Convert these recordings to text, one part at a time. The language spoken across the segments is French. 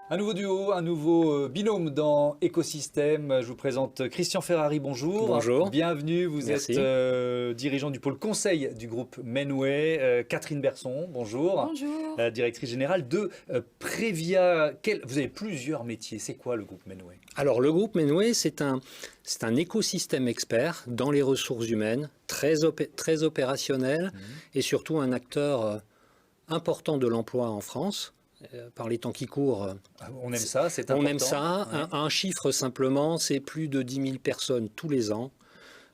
Un nouveau duo, un nouveau binôme dans Écosystème. Je vous présente Christian Ferrari, bonjour. Bonjour. Bienvenue, vous êtes Merci. dirigeant du pôle conseil du groupe Menway. Catherine Berson, bonjour. Bonjour. Directrice générale de Previa. Vous avez plusieurs métiers, c'est quoi le groupe Menway? Alors, le groupe Menway, c'est un écosystème expert dans les ressources humaines, très opérationnel et surtout un acteur important de l'emploi en France. Par les temps qui courent, On aime ça, c'est important. on aime ça. Ouais. Un chiffre simplement, c'est plus de 10 000 personnes tous les ans,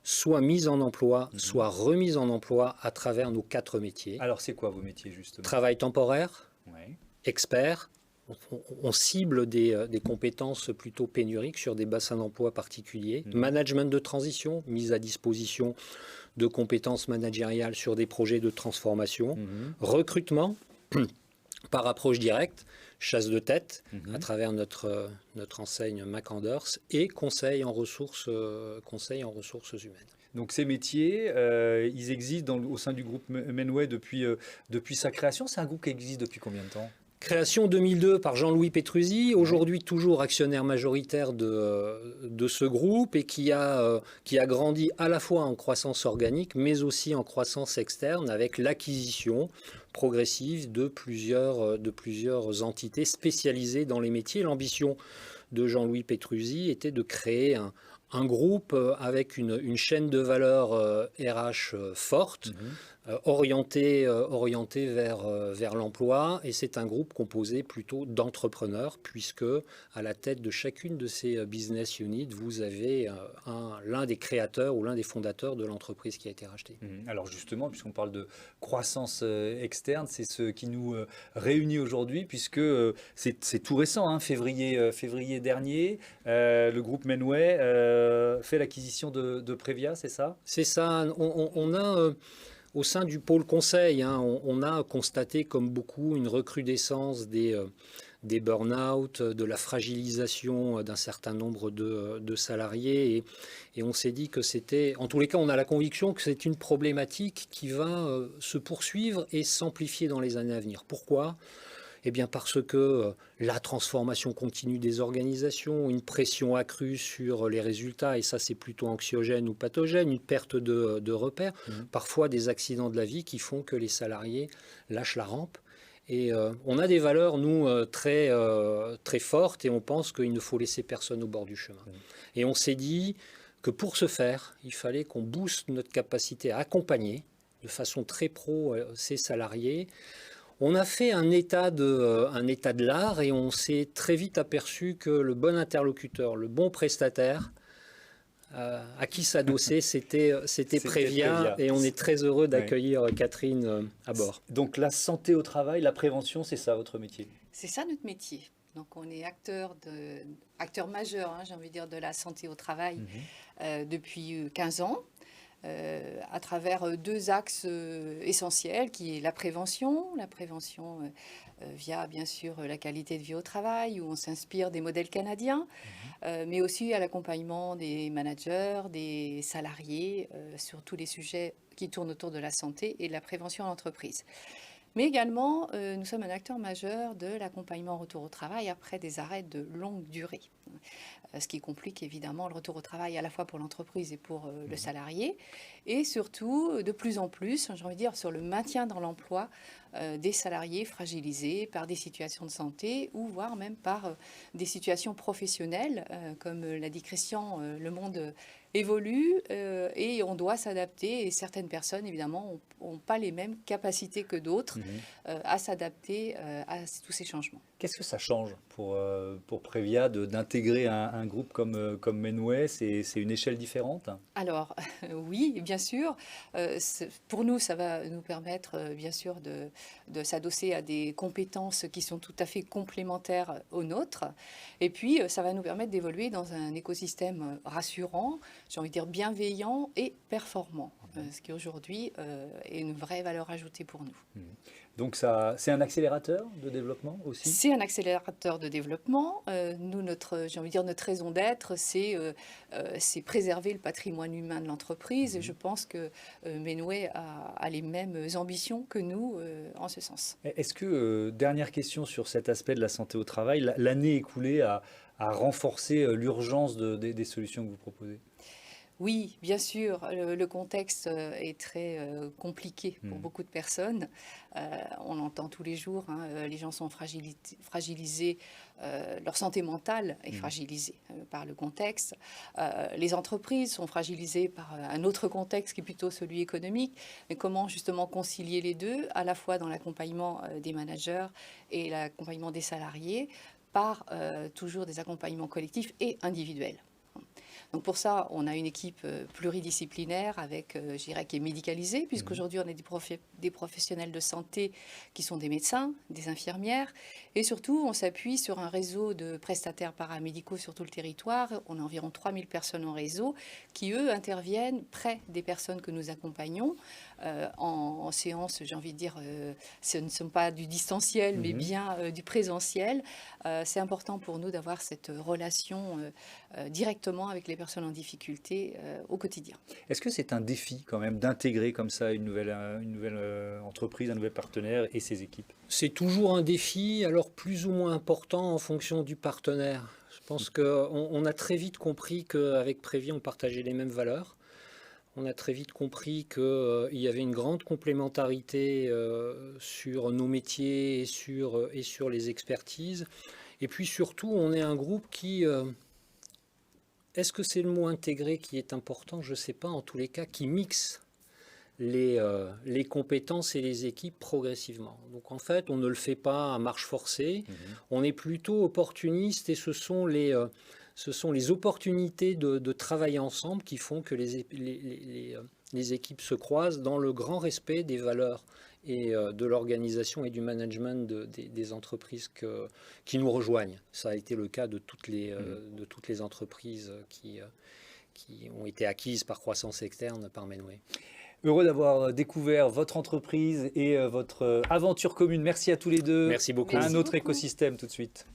soit mises en emploi, soit remises en emploi à travers nos 4 métiers. Alors c'est quoi vos métiers justement? Travail temporaire, Ouais. expert. On cible des compétences plutôt pénuriques sur des bassins d'emploi particuliers. Management de transition, mise à disposition de compétences managériales sur des projets de transformation. Recrutement, par approche directe, chasse de tête à travers notre enseigne MacAnders et conseil en ressources humaines. Donc ces métiers, ils existent au sein du groupe Menway depuis sa création. C'est un groupe qui existe depuis combien de temps? Création 2002 par Jean-Louis Pétruzzi, aujourd'hui toujours actionnaire majoritaire de ce groupe et qui a grandi à la fois en croissance organique mais aussi en croissance externe avec l'acquisition progressive de plusieurs entités spécialisées dans les métiers. L'ambition de Jean-Louis Pétruzzi était de créer un groupe avec une chaîne de valeur RH forte, orienté vers l'emploi, et c'est un groupe composé plutôt d'entrepreneurs, puisque à la tête de chacune de ces business units, vous avez l'un des créateurs ou l'un des fondateurs de l'entreprise qui a été rachetée. Alors justement, puisqu'on parle de croissance externe, c'est ce qui nous réunit aujourd'hui, puisque c'est tout récent, hein, février dernier, le groupe Menway fait l'acquisition de Previa, c'est ça? C'est ça, on a... Au sein du pôle conseil, on a constaté, comme beaucoup, une recrudescence des burn-out, de la fragilisation d'un certain nombre de salariés. Et on s'est dit que c'était, en tous les cas, on a la conviction que c'est une problématique qui va se poursuivre et s'amplifier dans les années à venir. Pourquoi ? Eh bien parce que la transformation continue des organisations, une pression accrue sur les résultats, et ça c'est plutôt anxiogène ou pathogène, une perte de repères, parfois des accidents de la vie qui font que les salariés lâchent la rampe. Et on a des valeurs, nous, très fortes, et on pense qu'il ne faut laisser personne au bord du chemin. Et on s'est dit que pour ce faire, il fallait qu'on booste notre capacité à accompagner de façon très pro ces salariés. On a fait un état de l'art et on s'est très vite aperçu que le bon interlocuteur, le bon prestataire à qui s'adosser, c'était Previa, et on est très heureux d'accueillir Catherine à bord. Donc la santé au travail, la prévention, c'est ça votre métier? C'est ça notre métier. Donc on est acteur majeur, j'ai envie de dire, de la santé au travail depuis 15 ans. À travers 2 axes essentiels, qui est la prévention via bien sûr la qualité de vie au travail, où on s'inspire des modèles canadiens, mais aussi à l'accompagnement des managers, des salariés, sur tous les sujets qui tournent autour de la santé et de la prévention en entreprise. Mais également, nous sommes un acteur majeur de l'accompagnement au retour au travail après des arrêts de longue durée. Ce qui complique évidemment le retour au travail à la fois pour l'entreprise et pour le salarié. Et surtout, de plus en plus, j'ai envie de dire, sur le maintien dans l'emploi des salariés fragilisés par des situations de santé ou voire même par des situations professionnelles. Comme l'a dit Christian, le monde évolue et on doit s'adapter. Et certaines personnes, évidemment, n'ont pas les mêmes capacités que d'autres à s'adapter à tous ces changements. Qu'est-ce que ça change pour Previa d'intégrer un groupe comme Menway? C'est une échelle différente? Alors, oui, bien sûr. Pour nous, ça va nous permettre, bien sûr, de s'adosser à des compétences qui sont tout à fait complémentaires aux nôtres. Et puis, ça va nous permettre d'évoluer dans un écosystème rassurant, j'ai envie de dire, bienveillant et performant, ce qui aujourd'hui est une vraie valeur ajoutée pour nous. Donc c'est un accélérateur de développement aussi? C'est un accélérateur de développement. Nous, j'ai envie de dire, notre raison d'être, c'est préserver le patrimoine humain de l'entreprise. Et je pense que Menway a les mêmes ambitions que nous en ce sens. Est-ce que, dernière question sur cet aspect de la santé au travail, l'année écoulée a renforcé l'urgence des solutions que vous proposez? Oui, bien sûr, le contexte est très compliqué pour beaucoup de personnes. On l'entend tous les jours, hein, les gens sont fragilisés, leur santé mentale est fragilisée par le contexte. Les entreprises sont fragilisées par un autre contexte qui est plutôt celui économique. Mais comment justement concilier les deux, à la fois dans l'accompagnement des managers et l'accompagnement des salariés, par toujours des accompagnements collectifs et individuels. Donc pour ça, on a une équipe pluridisciplinaire avec, je dirais, qui est médicalisée, puisqu'aujourd'hui, on a des professionnels de santé qui sont des médecins, des infirmières, et surtout, on s'appuie sur un réseau de prestataires paramédicaux sur tout le territoire. On a environ 3000 personnes en réseau qui, eux, interviennent près des personnes que nous accompagnons en séance, j'ai envie de dire, ce ne sont pas du distanciel, mais bien du présentiel. C'est important pour nous d'avoir cette relation directement avec les personnes en difficulté au quotidien. Est-ce que c'est un défi quand même d'intégrer comme ça une nouvelle entreprise, un nouvel partenaire et ses équipes? C'est toujours un défi, alors plus ou moins important en fonction du partenaire. Je pense qu'on a très vite compris qu'avec Prévi, on partageait les mêmes valeurs. On a très vite compris qu'il y avait une grande complémentarité sur nos métiers et sur les expertises. Et puis surtout, on est un groupe qui... Est-ce que c'est le mot intégré qui est important? Je ne sais pas, en tous les cas, qui mixe les compétences et les équipes progressivement. Donc en fait, on ne le fait pas à marche forcée, on est plutôt opportuniste et ce sont les opportunités de travailler ensemble qui font que les équipes se croisent dans le grand respect des valeurs et de l'organisation et du management des entreprises qui nous rejoignent. Ça a été le cas de toutes les entreprises qui ont été acquises par croissance externe par Menway. Heureux d'avoir découvert votre entreprise et votre aventure commune. Merci à tous les deux. Merci beaucoup. Un autre écosystème tout de suite.